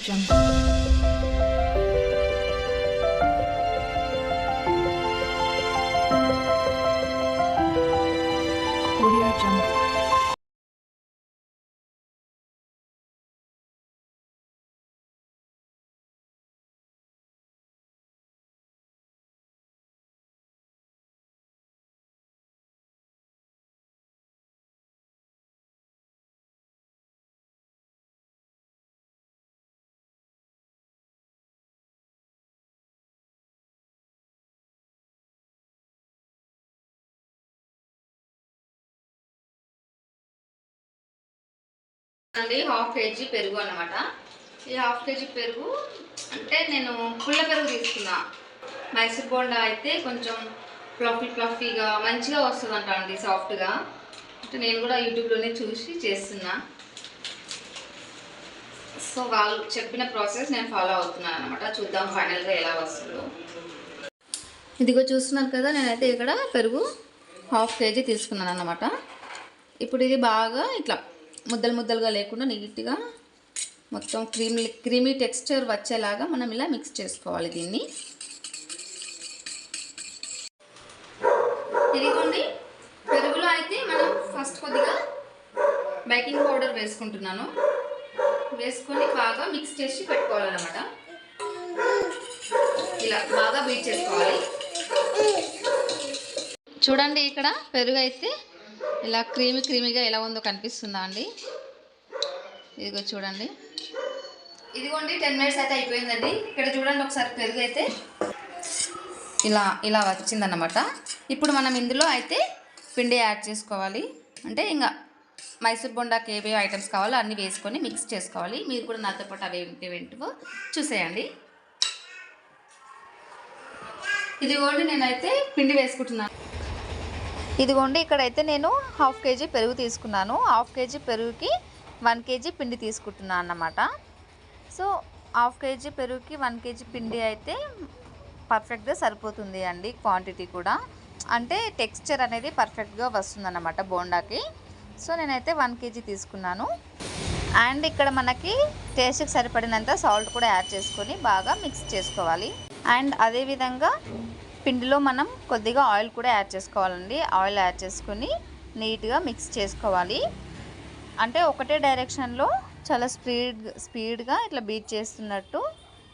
Jungle. Audio Jungle. అండి half KG పెరుగు అన్నమాట. ఈ హాఫ్ కేజీ పెరుగు అంటే నేను పుల్ల పెరుగు తీసుకున్నా. మైసూర్ బోండా అయితే కొంచెం ఫ్లఫీగా మంచిగా వస్తుందంట అండి, సాఫ్ట్గా. అంటే నేను కూడా యూట్యూబ్లోనే చూసి చేస్తున్నా. సో వాళ్ళు చెప్పిన ప్రాసెస్ నేను ఫాలో అవుతున్నాను అనమాట. చూద్దాం ఫైనల్గా ఎలా వస్తుందో. ఇదిగో చూస్తున్నారు కదా, నేనైతే ఇక్కడ పెరుగు హాఫ్ కేజీ తీసుకున్నాను అన్నమాట. ఇప్పుడు ఇది బాగా ఇట్లా ముద్దలుగా లేకుండా నీట్గా మొత్తం క్రీమీ టెక్స్చర్ వచ్చేలాగా మనం ఇలా మిక్స్ చేసుకోవాలి దీన్ని. ఇదిగోండి, పెరుగులో అయితే మనం ఫస్ట్ కొద్దిగా బేకింగ్ పౌడర్ వేసుకుంటున్నాను. వేసుకొని బాగా మిక్స్ చేసి పెట్టుకోవాలన్నమాట. ఇలా బాగా బీట్ చేసుకోవాలి. చూడండి, ఇక్కడ పెరుగు అయితే ఇలా క్రీమీగా ఎలా ఉందో కనిపిస్తుందా అండి? ఇదిగో చూడండి. ఇదిగోండి 10 మినిట్స్ అయితే అయిపోయిందండి. ఇక్కడ చూడండి ఒకసారి, పెరుగు అయితే ఇలా వచ్చిందన్నమాట. ఇప్పుడు మనం ఇందులో అయితే పిండి యాడ్ చేసుకోవాలి. అంటే ఇంకా మైసూర్ బొండాకి ఏవే ఐటమ్స్ కావాలో అన్నీ వేసుకొని మిక్స్ చేసుకోవాలి. మీరు కూడా నాతో పాటు అవి ఏంటివో చూసేయండి. ఇదిగోండి, నేనైతే పిండి వేసుకుంటున్నాను. ఇదిగోండి, ఇక్కడైతే నేను హాఫ్ కేజీ పెరుగు తీసుకున్నాను. హాఫ్ కేజీ పెరుగుకి 1 కేజీ పిండి తీసుకుంటున్నాను అన్నమాట. సో హాఫ్ కేజీ పెరుగుకి 1 కేజీ పిండి అయితే పర్ఫెక్ట్గా సరిపోతుంది అండి. క్వాంటిటీ కూడా అంటే టెక్స్చర్ అనేది పర్ఫెక్ట్గా వస్తుందన్నమాట బోండాకి. సో నేనైతే 1 కేజీ తీసుకున్నాను. అండ్ ఇక్కడ మనకి టేస్ట్కి సరిపడినంత సాల్ట్ కూడా యాడ్ చేసుకొని బాగా మిక్స్ చేసుకోవాలి. అండ్ అదేవిధంగా పిండిలో మనం కొద్దిగా ఆయిల్ కూడా యాడ్ చేసుకోవాలండి. ఆయిల్ యాడ్ చేసుకొని నీట్గా మిక్స్ చేసుకోవాలి. అంటే ఒకటే డైరెక్షన్లో చాలా స్పీడ్గా ఇట్లా బీట్ చేస్తున్నట్టు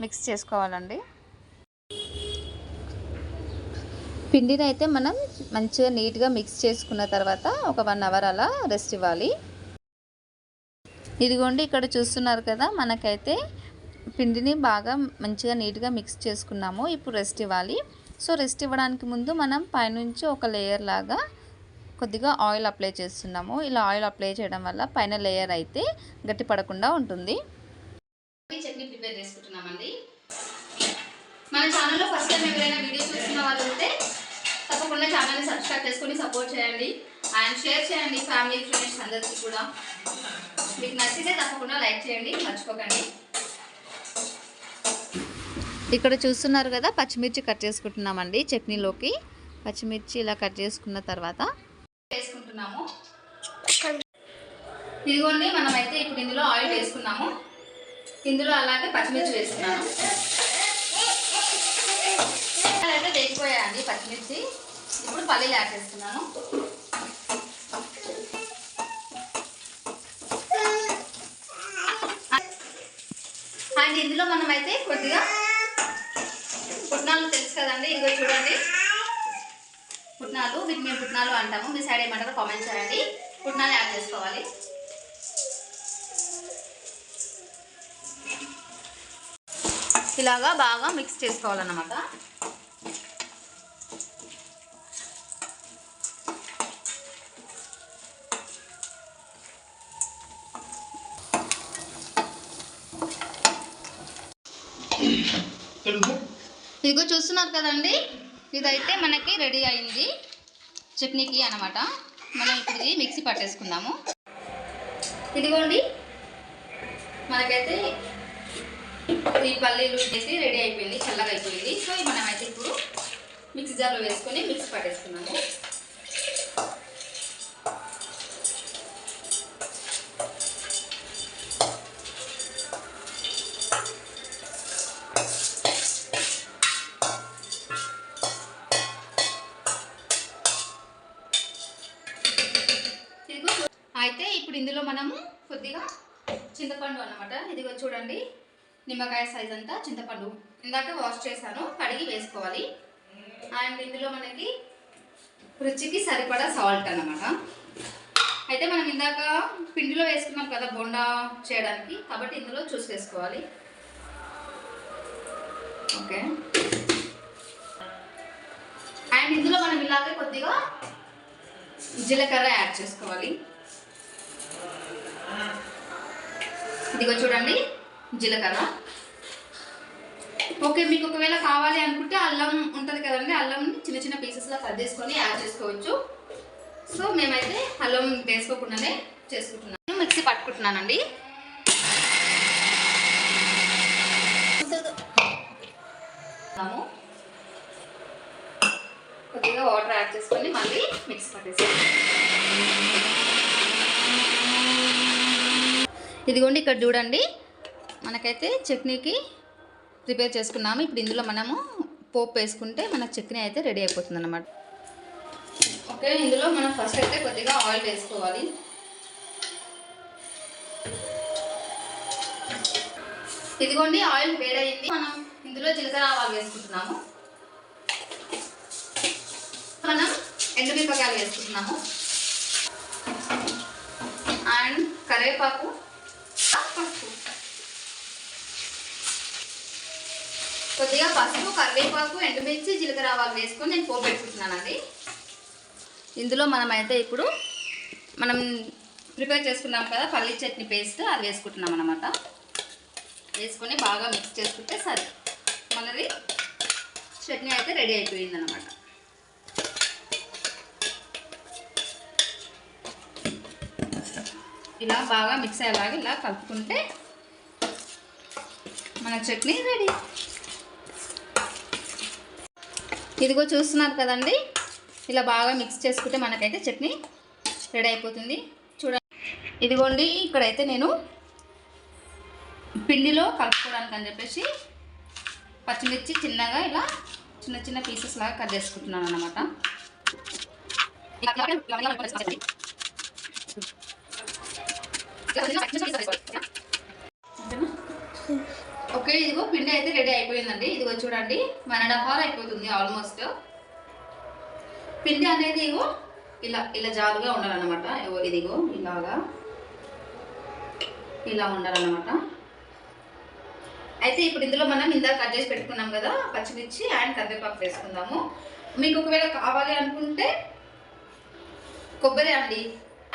మిక్స్ చేసుకోవాలండి. పిండిని అయితే మనం మంచిగా నీట్గా మిక్స్ చేసుకున్న తర్వాత ఒక 1 అవర్ అలా రెస్ట్ ఇవ్వాలి. ఇదిగోండి, ఇక్కడ చూస్తున్నారు కదా, మనకైతే పిండిని బాగా మంచిగా నీట్గా మిక్స్ చేసుకున్నాము. ఇప్పుడు రెస్ట్ ఇవ్వాలి. సో రెస్ట్ ఇవ్వడానికి ముందు మనం పైనుంచి ఒక లేయర్ లాగా కొద్దిగా ఆయిల్ అప్లై చేస్తున్నాము. ఇలా ఆయిల్ అప్లై చేయడం వల్ల పైన లేయర్ అయితే గట్టి పడకుండా ఉంటుంది. చట్నీ ప్రిపేర్ చేసుకుంటున్నామండి. మన ఛానల్లో ఫస్ట్ టైం ఎవరైనా వీడియో చూస్తున్న వాళ్ళు ఉంటే తప్పకుండా ఛానల్ని సబ్స్క్రైబ్ చేసుకొని సపోర్ట్ చేయండి. అండ్ షేర్ చేయండి ఫ్యామిలీ ఫ్రెండ్స్ అందరికీ కూడా. మీకు నచ్చితే తప్పకుండా లైక్ చేయండి, మర్చిపోకండి. ఇక్కడ చూస్తున్నారు కదా, పచ్చిమిర్చి కట్ చేసుకుంటున్నామండి. చట్నీలోకి పచ్చిమిర్చి ఇలా కట్ చేసుకున్న తర్వాత వేసుకుంటున్నాము. ఇదిగోండి, మనమైతే ఇప్పుడు ఇందులో ఆయిల్ వేసుకున్నాము. ఇందులో అలాగే పచ్చిమిర్చి వేస్తున్నాను. అయితే వేగిపోయాయండి పచ్చిమిర్చి. ఇప్పుడు పల్లీలు యాడ్ చేస్తున్నాను. అండ్ ఇందులో మనమైతే కొద్దిగా పుట్నాలు తెలుసు కదండి, ఇదిగో చూడండి పుట్నాలు. వీటిని మేము పుట్నాలు అంటాము, మీ సైడ్ ఏమంటారో కామెంట్ చేయండి. పుట్నాలు యాడ్ చేసుకోవాలి. ఇలాగా బాగా మిక్స్ చేసుకోవాలన్నమాట. ఇదిగో చూస్తున్నారు కదండి, ఇదైతే మనకి రెడీ అయింది చట్నీకి అన్నమాట. మనం ఇప్పుడు ఇది మిక్సీ పట్టేసుకుందాము. ఇదిగోండి, మనకైతే ఈ పల్లీలు వేసి రెడీ అయిపోయింది, చల్లగా అయిపోయింది. సో మనమైతే ఇప్పుడు మిక్సీ జార్లో వేసుకొని మిక్సీ పట్టేసుకున్నాము. చూడండి నిమ్మకాయ సైజ్ అంతా చింతపండు ఇందాక వాష్ చేశాను, కడిగి వేసుకోవాలి. అండ్ ఇందులో మనకి రుచికి సరిపడా సాల్ట్ అన్నమాట. అయితే మనం ఇందాక పిండిలో వేసుకున్నాం కదా బోండా చేయడానికి, కాబట్టి ఇందులో చూసి వేసుకోవాలి. ఓకే. అండ్ ఇందులో మనం ఇలాగే కొద్దిగా జీలకర్ర యాడ్ చేసుకోవాలి. ఇదిగో చూడండి జీలకర్ర. ఓకే, మీకు ఒకవేళ కావాలి అనుకుంటే అల్లం ఉంటుంది కదండి, అల్లం చిన్న చిన్న పీసెస్లో కట్ చేసుకొని యాడ్ చేసుకోవచ్చు. సో మేమైతే అల్లం వేసుకోకుండానే చేసుకుంటున్నాను, మిక్సీ పట్టుకుంటున్నానండి. కొద్దిగా వాటర్ యాడ్ చేసుకొని మళ్ళీ మిక్స్ పట్టేసాను. ఇదిగోండి ఇక్కడ చూడండి మనకైతే చట్నీకి ప్రిపేర్ చేసుకున్నాము. ఇప్పుడు ఇందులో మనము పోపు వేసుకుంటే మన చట్నీ అయితే రెడీ అయిపోతుంది అన్నమాట. ఓకే, ఇందులో మనం ఫస్ట్ అయితే కొద్దిగా ఆయిల్ వేసుకోవాలి. ఇదిగోండి ఆయిల్ వేడైంది. మనం ఇందులో జీలకర్ర ఆవాలు వేసుకుంటున్నాము. మనం ఎండుమిరపకాయలు వేసుకుంటున్నాము అండ్ కరివేపాకు, పసుపు, కొద్దిగా పసుపు, కరివేపాకు, ఎండుమిర్చి, జీలకర్ర ఆవాలు వేసుకొని నేను పోపు పెట్టుకుంటున్నానండి. ఇందులో మనమైతే ఇప్పుడు మనం ప్రిపేర్ చేసుకున్నాం కదా పల్లీ చట్నీ పేస్ట్, అది వేసుకుంటున్నాం అన్నమాట. వేసుకొని బాగా మిక్స్ చేసుకుంటే సరే మనది చట్నీ అయితే రెడీ అయిపోయింది అన్నమాట. ఇలా బాగా మిక్స్ అయ్యేలాగా ఇలా కలుపుకుంటే మన చట్నీ రెడీ. ఇదిగో చూస్తున్నారు కదండి, ఇలా బాగా మిక్స్ చేసుకుంటే మనకైతే చట్నీ రెడీ అయిపోతుంది. చూడండి ఇదిగోండి ఇక్కడైతే నేను పిండిలో కలుపుకోవడానికి అని చెప్పేసి పచ్చిమిర్చి చిన్నగా ఇలా చిన్న చిన్న పీసెస్ లాగా కట్ చేసుకుంటున్నాను అన్నమాట. ఓకే, ఇదిగో పిండి అయితే రెడీ అయిపోయిందండి. ఇదిగో చూడండి 1.5 hour అయిపోతుంది ఆల్మోస్ట్. పిండి అనేది ఇగో ఇలా ఇలా జారుగా ఉండాలన్నమాట. ఇదిగో ఇలాగా ఇలా ఉండాలన్నమాట. అయితే ఇప్పుడు ఇందులో మనం ఇందాక కట్ చేసి పెట్టుకున్నాం కదా పచ్చిమిర్చి అండ్ కరివేపాకు వేసుకుందాము. మీకు ఒకవేళ కావాలి అనుకుంటే కొబ్బరి అండి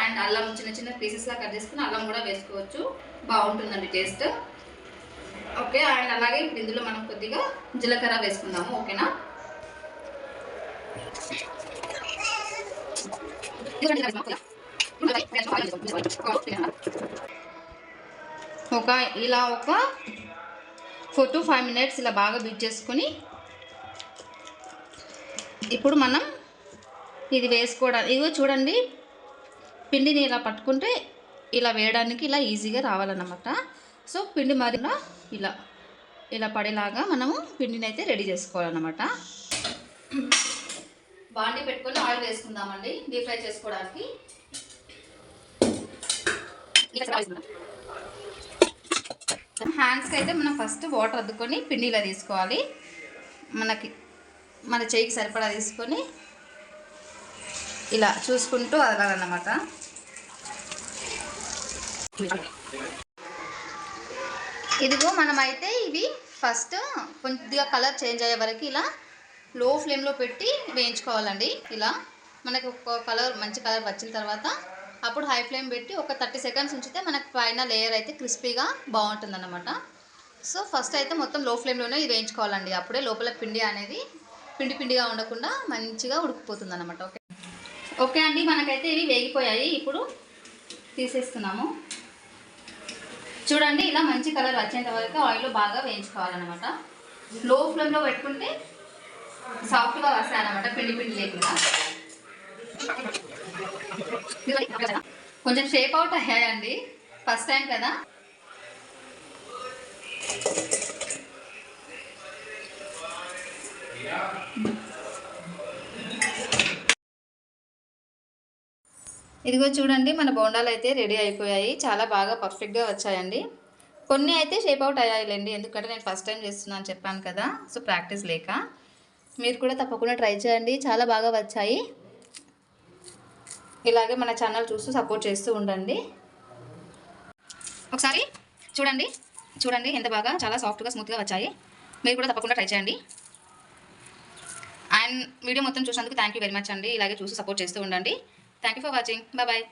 అండ్ అల్లం చిన్న చిన్న పీసెస్లా కట్ చేసుకుని అల్లం కూడా వేసుకోవచ్చు, బాగుంటుందండి టేస్ట్. ఓకే, అండ్ అలాగే ఇప్పుడు ఇందులో మనం కొద్దిగా జీలకర్ర వేసుకుందాము. ఓకేనా? ఇలా ఒక 4 to 5 minutes ఇలా బాగా బీట్ చేసుకొని ఇప్పుడు మనం ఇది వేసుకోవడానికి ఇదిగో చూడండి పిండిని ఇలా పట్టుకుంటే ఇలా వేయడానికి ఇలా ఈజీగా రావాలన్నమాట. సో పిండి మరిన ఇలా ఇలా పడేలాగా మనము పిండిని అయితే రెడీ చేసుకోవాలన్నమాట. బాండి పెట్టుకొని ఆయిల్ వేసుకుందామండి డీప్ ఫ్రై చేసుకోవడానికి. హ్యాండ్స్కి అయితే మనం ఫస్ట్ వాటర్ అద్దుకొని పిండి ఇలా తీసుకోవాలి. మన చేయికి సరిపడా తీసుకొని ఇలా చూసుకుంటూ అదగాలన్నమాట. ఇదిగో మనమైతే ఇవి ఫస్ట్ కొద్దిగా కలర్ చేంజ్ అయ్యే వరకు ఇలా లో ఫ్లేమ్లో పెట్టి వేయించుకోవాలండి. ఇలా మనకు ఒక కలర్ మంచి కలర్ వచ్చిన తర్వాత అప్పుడు హై ఫ్లేమ్ పెట్టి ఒక 30 seconds ఉంచితే మనకు పైన లేయర్ అయితే క్రిస్పీగా బాగుంటుందన్నమాట. సో ఫస్ట్ అయితే మొత్తం లో ఫ్లేమ్లోనే ఇది వేయించుకోవాలండి. అప్పుడే లోపల పిండి అనేది పిండిగా ఉండకుండా మంచిగా ఉడికిపోతుంది అన్నమాట. ఓకే ఓకే అండి, మనకైతే ఇవి వేగిపోయాయి. ఇప్పుడు తీసేస్తున్నాము. చూడండి ఇలా మంచి కలర్ వచ్చేంత వరకు ఆయిల్లో బాగా వేయించుకోవాలన్నమాట. లో ఫ్లేమ్లో పెట్టుకుంటే సాఫ్ట్గా వస్తాయి అన్నమాట, పిండి లేకుండా. కొంచెం షేప్ అవుట్ అయ్యాయండి, ఫస్ట్ టైం కదా. ఇదిగో చూడండి మన బోండాలు అయితే రెడీ అయిపోయాయి. చాలా బాగా పర్ఫెక్ట్గా వచ్చాయండి. కొన్ని అయితే షేప్ అవుట్ అయ్యాయిలేండి, ఎందుకంటే నేను ఫస్ట్ టైం చేస్తున్నాను చెప్పాను కదా, సో ప్రాక్టీస్ లేక. మీరు కూడా తప్పకుండా ట్రై చేయండి, చాలా బాగా వచ్చాయి. ఇలాగే మన ఛానల్ చూస్తూ సపోర్ట్ చేస్తూ ఉండండి. ఒకసారి చూడండి చూడండి ఎంత బాగా, చాలా సాఫ్ట్గా స్మూత్గా వచ్చాయి. మీరు కూడా తప్పకుండా ట్రై చేయండి. అండ్ వీడియో మొత్తం చూసినందుకు థ్యాంక్ యూ వెరీ మచ్ అండి. ఇలాగే చూసి సపోర్ట్ చేస్తూ ఉండండి. Thank you for watching. Bye.